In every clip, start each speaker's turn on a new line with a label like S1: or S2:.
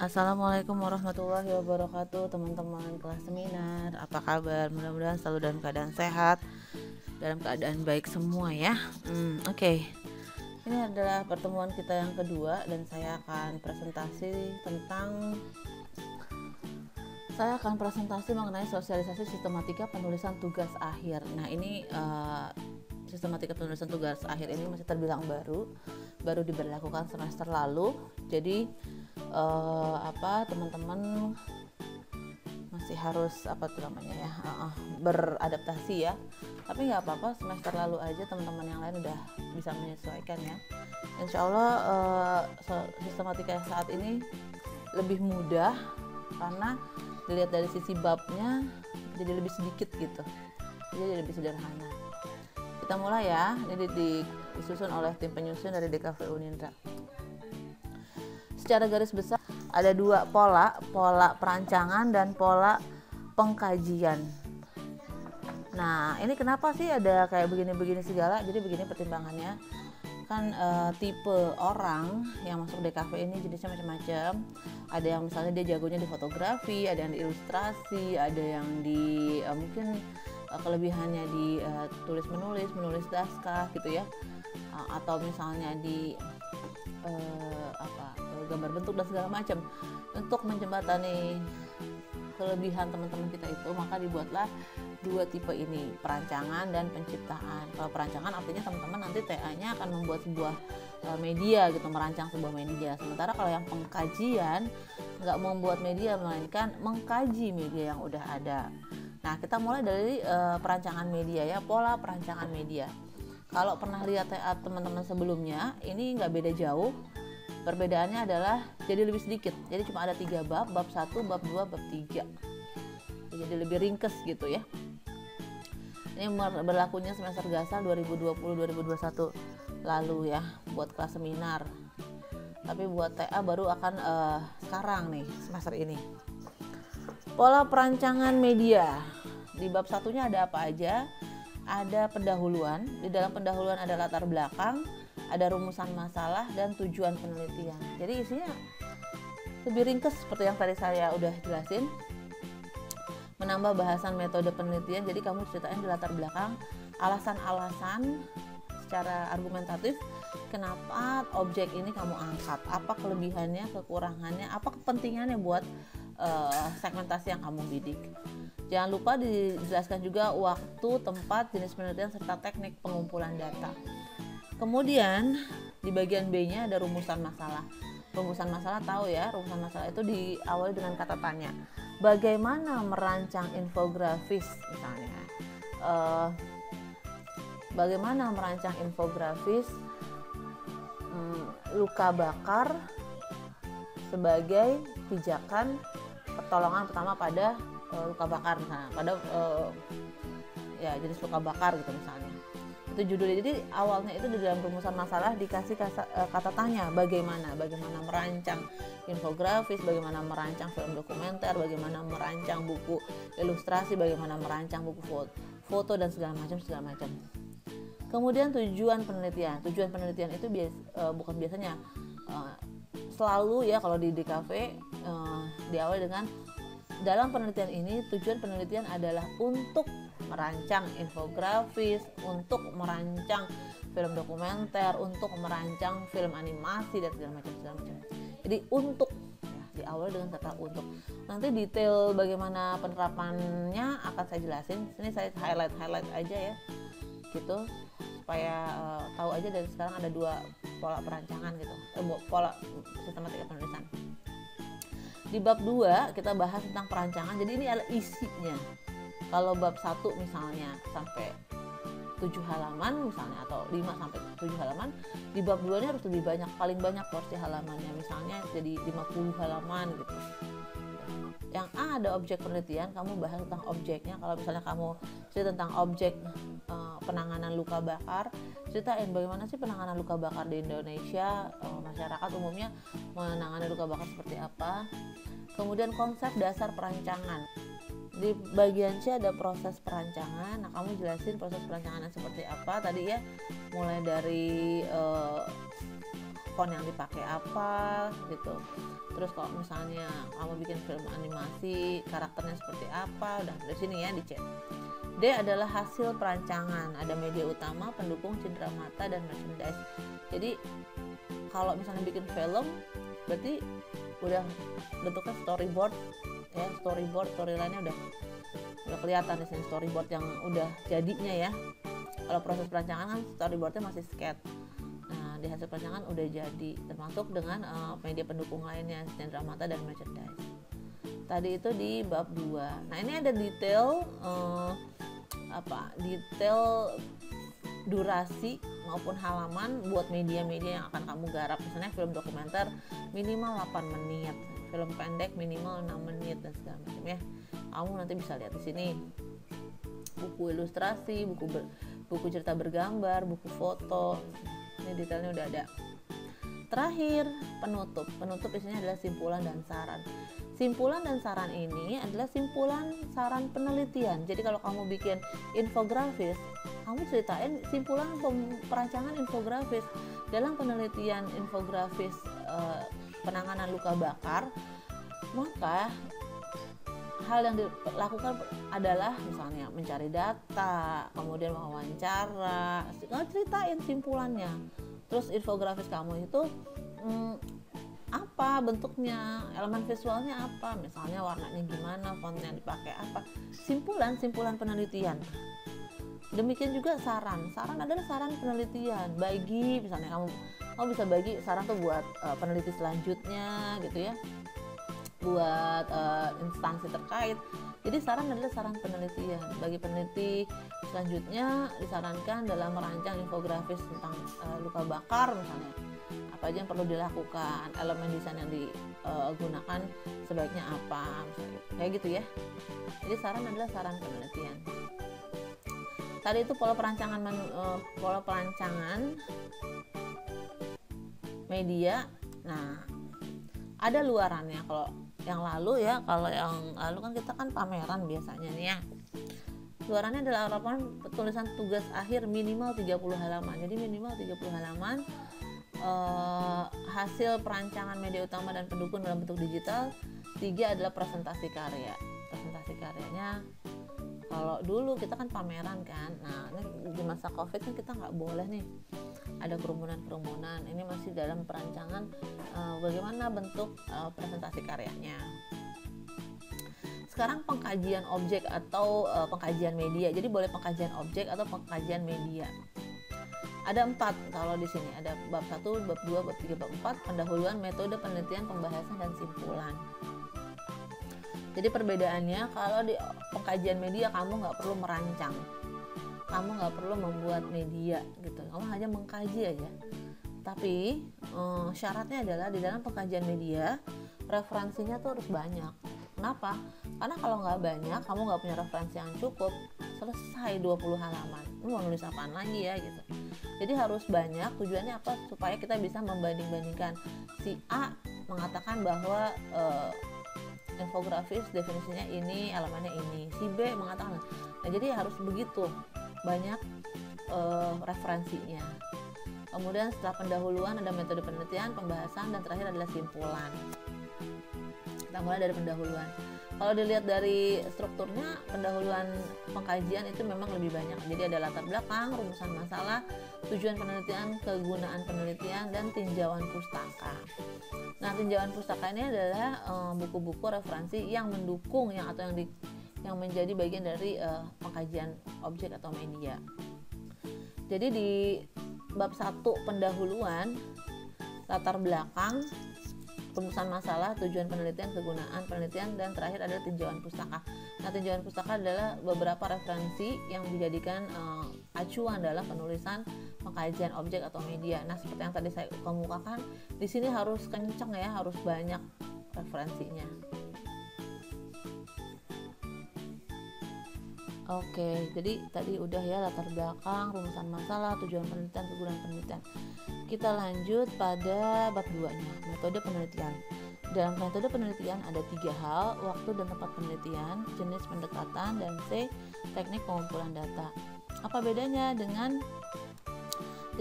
S1: Assalamualaikum warahmatullahi wabarakatuh, teman-teman kelas seminar. Apa kabar? Mudah-mudahan selalu dalam keadaan sehat, dalam keadaan baik semua ya. Oke. Ini adalah pertemuan kita yang kedua dan saya akan presentasi mengenai sosialisasi sistematika penulisan tugas akhir. Nah, ini sistematika penulisan tugas akhir ini masih terbilang baru diberlakukan semester lalu. Jadi teman-teman masih harus beradaptasi ya, tapi nggak apa-apa, semester lalu aja teman-teman yang lain udah bisa menyesuaikan ya. Insya Allah sistematika saat ini lebih mudah karena dilihat dari sisi babnya jadi lebih sedikit gitu, jadi lebih sederhana. Kita mulai ya. Ini disusun oleh tim penyusun dari DKV Unindra. Secara garis besar ada dua pola perancangan dan pola pengkajian. Nah, ini kenapa sih ada kayak begini-begini segala? Jadi begini pertimbangannya. Kan tipe orang yang masuk DKV ini jenisnya macam-macam. Ada yang misalnya dia jagonya di fotografi, ada yang di ilustrasi, ada yang di mungkin kelebihannya di menulis naskah gitu ya. Atau misalnya di gambar bentuk dan segala macam. Untuk menjembatani kelebihan teman-teman kita itu, maka dibuatlah dua tipe ini, perancangan dan penciptaan. Kalau perancangan artinya teman-teman nanti TA-nya akan membuat sebuah media gitu, merancang sebuah media. Sementara kalau yang pengkajian nggak membuat media, melainkan mengkaji media yang udah ada. Nah, kita mulai dari perancangan media ya, pola perancangan media. Kalau pernah lihat TA teman-teman sebelumnya, ini nggak beda jauh. Perbedaannya adalah jadi lebih sedikit. Jadi cuma ada 3 bab 1, bab 2, bab 3. Jadi lebih ringkes gitu ya. Ini berlakunya semester gasal 2020-2021 lalu ya, buat kelas seminar. Tapi buat TA baru akan sekarang nih, semester ini. Pola perancangan media. Di bab satunya ada apa aja? Ada pendahuluan. Di dalam pendahuluan ada latar belakang, ada rumusan masalah dan tujuan penelitian. Jadi isinya lebih ringkas seperti yang tadi saya udah jelasin. Menambah bahasan metode penelitian, jadi kamu ceritain di latar belakang alasan-alasan secara argumentatif kenapa objek ini kamu angkat, apa kelebihannya, kekurangannya, apa kepentingannya buat segmentasi yang kamu bidik. Jangan lupa dijelaskan juga waktu, tempat, jenis penelitian serta teknik pengumpulan data. Kemudian di bagian B-nya ada rumusan masalah. Rumusan masalah tahu ya, rumusan masalah itu diawali dengan kata tanya. Bagaimana merancang infografis misalnya? Bagaimana merancang infografis luka bakar sebagai pijakan pertolongan pertama pada luka bakar misalnya, pada jenis luka bakar gitu misalnya. Itu judulnya. Jadi awalnya itu di dalam rumusan masalah dikasih kata tanya, bagaimana merancang infografis, bagaimana merancang film dokumenter, bagaimana merancang buku ilustrasi, bagaimana merancang buku foto dan segala macam. Kemudian tujuan penelitian itu bukan biasanya, selalu ya kalau di DKV diawali dengan dalam penelitian ini tujuan penelitian adalah untuk merancang infografis, untuk merancang film dokumenter, untuk merancang film animasi dan segala macam. Jadi untuk ya, diawali dengan kata untuk. Nanti detail bagaimana penerapannya akan saya jelasin. Sini saya highlight aja ya, gitu supaya tahu aja dari sekarang ada 2 pola perancangan gitu, pola sistematika penulisan. Di bab 2 kita bahas tentang perancangan. Jadi ini adalah isinya. Kalau bab 1 misalnya sampai 7 halaman misalnya, atau 5 sampai 7 halaman, di bab 2 ini harus lebih banyak, paling banyak porsi halamannya, misalnya jadi 50 halaman gitu. Yang A ada objek penelitian, kamu bahas tentang objeknya. Kalau misalnya kamu cerita tentang objek penanganan luka bakar, ceritain bagaimana sih penanganan luka bakar di Indonesia, masyarakat umumnya menangani luka bakar seperti apa. Kemudian konsep dasar perancangan. Di bagian C ada proses perancangan. Nah, kamu jelasin proses perancangannya seperti apa tadi ya, mulai dari font yang dipakai apa gitu. Terus kalau misalnya kamu bikin film animasi, karakternya seperti apa, udah dari sini ya dicek. D adalah hasil perancangan, ada media utama, pendukung, cindera mata, dan merchandise. Jadi kalau misalnya bikin film, berarti udah bentuknya storyboard ya, storyline-nya udah kelihatan di sini storyboard yang udah jadinya ya. Kalau proses perancangan kan storyboardnya masih sketch. Nah, di hasil perancangan udah jadi, termasuk dengan media pendukung lainnya, cindera mata dan merchandise. Tadi itu di bab 2. Nah, ini ada detail detail durasi maupun halaman buat media-media yang akan kamu garap. Misalnya film dokumenter minimal 8 menit, film pendek minimal 6 menit dan segala macam ya. Kamu nanti bisa lihat di sini buku ilustrasi, buku cerita bergambar, buku foto. Ini detailnya udah ada. Terakhir, penutup isinya adalah simpulan dan saran. Simpulan dan saran ini adalah simpulan saran penelitian. Jadi kalau kamu bikin infografis, kamu ceritain simpulan perancangan infografis. Dalam penelitian infografis penanganan luka bakar, maka hal yang dilakukan adalah misalnya mencari data, kemudian wawancara, ceritain simpulannya. Terus infografis kamu itu apa bentuknya, elemen visualnya apa, misalnya warnanya gimana, fontnya dipakai apa, simpulan penelitian. Demikian juga saran adalah saran penelitian bagi misalnya kamu bisa bagi saran tuh buat peneliti selanjutnya gitu ya, buat instansi terkait. Jadi saran adalah saran penelitian bagi peneliti selanjutnya, disarankan dalam merancang infografis tentang luka bakar misalnya, apa aja yang perlu dilakukan, elemen desain yang digunakan sebaiknya apa, misalnya kayak gitu ya. Jadi saran adalah saran penelitian. Tadi itu pola perancangan media. Nah, ada luarannya. Kalau yang lalu kan kita kan pameran biasanya nih ya. Luarannya adalah laporan tulisan tugas akhir minimal 30 halaman. Jadi minimal 30 halaman. Hasil perancangan media utama dan pendukung dalam bentuk digital. 3 adalah presentasi karya. Presentasi karyanya, kalau dulu kita kan pameran kan, nah ini di masa covid kan kita nggak boleh nih ada kerumunan. Ini masih dalam perancangan bagaimana bentuk presentasi karyanya. Sekarang pengkajian objek atau pengkajian media. Jadi boleh pengkajian objek atau pengkajian media. Ada 4 kalau di sini, ada bab 1, bab 2, bab 3, bab 4, pendahuluan, metode penelitian, pembahasan, dan simpulan. Jadi perbedaannya, kalau di pengkajian media kamu nggak perlu merancang, kamu nggak perlu membuat media gitu, kamu hanya mengkaji aja. Tapi syaratnya adalah di dalam pengkajian media referensinya tuh harus banyak. Kenapa? Karena kalau nggak banyak, kamu nggak punya referensi yang cukup, selesai 20 halaman, lu mau nulis apaan lagi ya gitu. Jadi harus banyak. Tujuannya apa? Supaya kita bisa membanding-bandingkan. Si A mengatakan bahwa infografis definisinya ini, elemennya ini. Si B mengatakan. Nah, jadi harus begitu banyak referensinya. Kemudian setelah pendahuluan ada metode penelitian, pembahasan, dan terakhir adalah simpulan. Kita mulai dari pendahuluan. Kalau dilihat dari strukturnya, pendahuluan pengkajian itu memang lebih banyak. Jadi ada latar belakang, rumusan masalah, tujuan penelitian, kegunaan penelitian, dan tinjauan pustaka. Nah, tinjauan pustaka ini adalah buku-buku referensi yang mendukung yang menjadi bagian dari pengkajian objek atau media. Jadi di bab 1 pendahuluan, latar belakang, rumusan masalah, tujuan penelitian, kegunaan penelitian, dan terakhir adalah tinjauan pustaka. Nah, tinjauan pustaka adalah beberapa referensi yang dijadikan acuan dalam penulisan pengkajian objek atau media. Nah, seperti yang tadi saya kemukakan, di sini harus kenceng ya, harus banyak referensinya. Oke, jadi tadi udah ya latar belakang, rumusan masalah, tujuan penelitian, kegunaan penelitian. Kita lanjut pada bab 2-nya, metode penelitian. Dalam metode penelitian ada 3 hal, waktu dan tempat penelitian, jenis pendekatan, dan C, teknik pengumpulan data. Apa bedanya dengan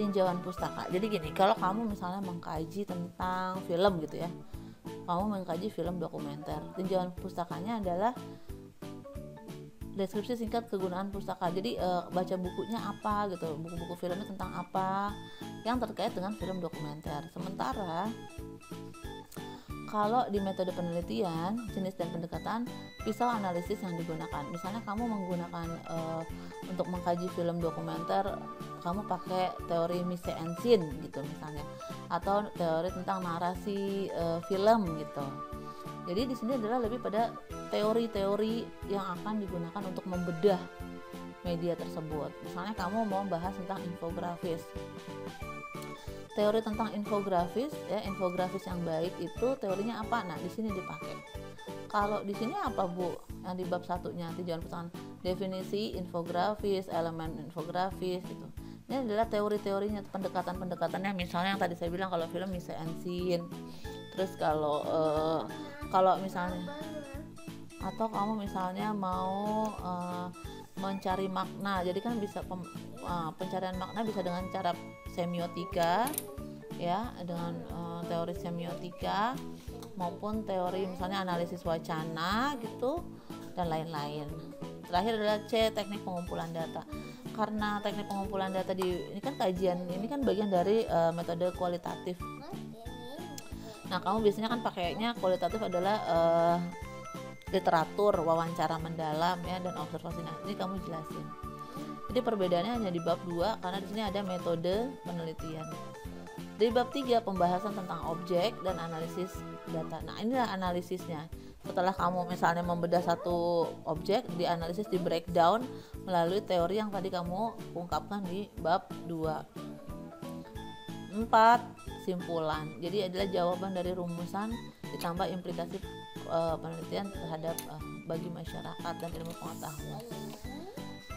S1: tinjauan pustaka. Jadi gini, kalau kamu misalnya mengkaji tentang film gitu ya, kamu mengkaji film dokumenter, tinjauan pustakanya adalah deskripsi singkat kegunaan pustaka. Jadi baca bukunya apa gitu, buku-buku filmnya tentang apa yang terkait dengan film dokumenter. Sementara kalau di metode penelitian, jenis dan pendekatan pisau analisis yang digunakan. Misalnya kamu menggunakan untuk mengkaji film dokumenter, kamu pakai teori mise en scene gitu misalnya, atau teori tentang narasi film gitu. Jadi di sini adalah lebih pada teori-teori yang akan digunakan untuk membedah media tersebut. Misalnya kamu mau bahas tentang infografis. Teori tentang infografis, ya, infografis yang baik itu teorinya apa? Nah, di sini dipakai. Kalau di sini apa, Bu? Yang di bab satunya, tinjauan pustaka, definisi infografis, elemen infografis gitu. Ini adalah teori-teorinya, pendekatan-pendekatannya. Misalnya yang tadi saya bilang kalau film mise en scene. Terus kalau misalnya, atau kamu misalnya mau mencari makna, jadi kan bisa pencarian makna bisa dengan cara semiotika ya, dengan teori semiotika maupun teori misalnya analisis wacana gitu dan lain-lain. Terakhir adalah C, teknik pengumpulan data. Karena teknik pengumpulan data ini kan kajian, ini kan bagian dari metode kualitatif. Nah, kamu biasanya kan pakainya kualitatif adalah literatur, wawancara mendalam ya, dan observasi. Nah, ini kamu jelasin. Jadi perbedaannya hanya di bab 2 karena di sini ada metode penelitian. Di bab 3 pembahasan tentang objek dan analisis data. Nah, inilah analisisnya. Setelah kamu misalnya membedah satu objek, dianalisis, di breakdown melalui teori yang tadi kamu ungkapkan di bab 2. 4. Simpulan. Jadi adalah jawaban dari rumusan ditambah implikasi penelitian terhadap bagi masyarakat dan ilmu pengetahuan.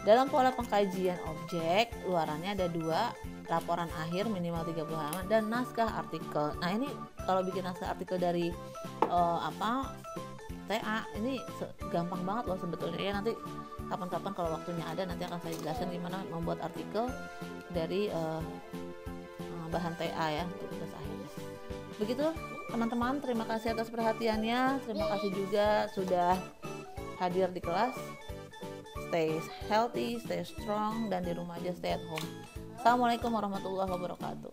S1: Dalam pola pengkajian objek, luarannya ada 2, laporan akhir minimal 30 halaman dan naskah artikel. Nah, ini kalau bikin naskah artikel dari TA ini gampang banget loh sebetulnya ya. Nanti kapan-kapan kalau waktunya ada nanti akan saya jelaskan gimana membuat artikel dari bahan TA ya untuk tugas akhir. Begitu teman-teman, terima kasih atas perhatiannya, terima kasih juga sudah hadir di kelas. Stay healthy, stay strong, dan di rumah aja stay at home. Assalamualaikum warahmatullahi wabarakatuh.